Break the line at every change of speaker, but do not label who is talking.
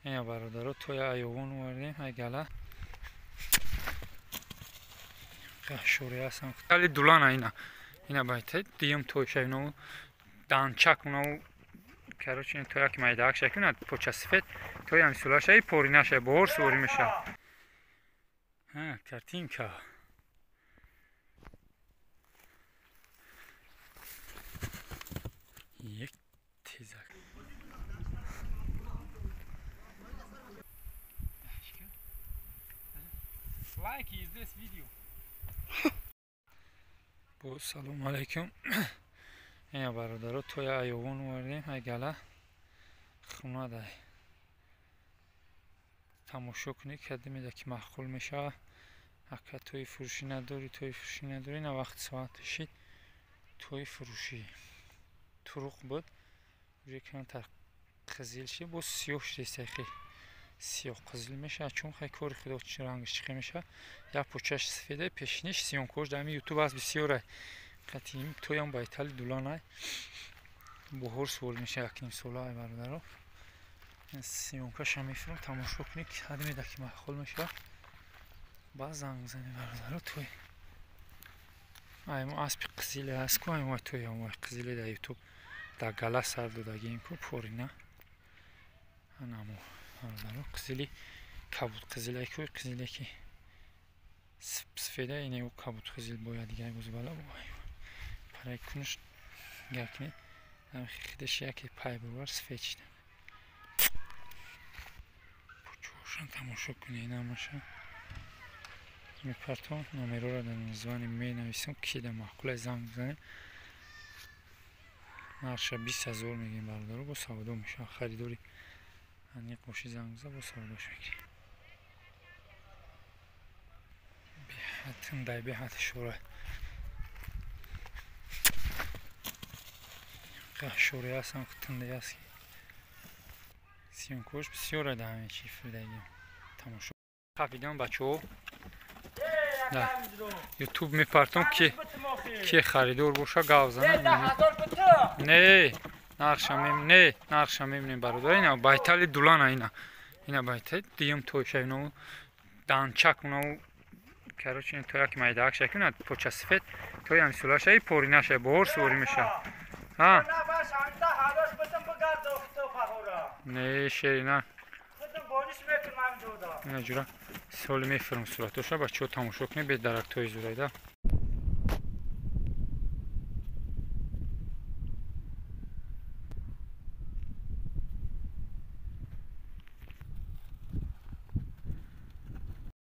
اینا برادرها توی ایوان وردیم های گله شوری هستم خیلی دولان اینا باید دیم توی شاینا دانچک اونو کاروچ این توی که مایداک شکل پوچه سفید توی هم سولاشای پوری نشه بور سوری میشه ها کارتینکا یک تیزک like is this video با سلام علیکم اینا برادرها توی ایوان وردیم های گله خونه دای تماشا کنی کردی میده که مخول میشه اگه توی فروشی نداری نه وقت ساعت شید توی فروشی طرق بود روی کنن تا قزیل شید با سیاه شدیسته خیلی سیاه قزیل میشه چون خیلی کاری خدا چی رنگش چی میشه یا پوچش سفیده پیشنش سیان کش دمی یوتیوب از بسیاره قطعیم توی هم با ایتالی دولانه بهار سوال میشه اکنیم سولای برادر رو سیان کش هم میفرم تماشا کنی که هدی میده که مخول میشه باز زنگ زنی برادر رو توی ایمو اسبی قزیله هست که ایمو توی هم قزیله در یوتیوب در گله سر دادگی این که پوری نه انمو برادر قزیلی کبود قزیله که قزیله که سفیده اینه او کبود قزیل باید دیگه گوز بالا باید پرای کنش گرکنه هم خیدش یکی پای بروار سفید شده پوچوشن تماشا کنه این همشه میپرتون نامرو را در نزوان می نویسم که در محقول زنگ بزنیم نرشه 20,000 میگیم برادر با سودا میشه خریداری یک قوشی زنگ بزن با سوداش میگیری بیحتم دای بیحت شوره شوری هستم که تنده هست سیون کش بسیاره ده همه چی فردگیم تماشا خفیدم بچه ها در یوتیوب میپرتم که خریدور باشه گوزنه نه نقشم میبینیم برادر اینا بایتالی دولان اینا بایتالی دیم توی شاینا دانچک اونو کاروچ این توی که مایداک شکل پوچه سفید توی هم سولاشای پوری نشه بور سوری میشه ها نه شیری نه اینا جورا سولی میفرم صورتوشه بچه ها تماشا کنی به درک توی زورایده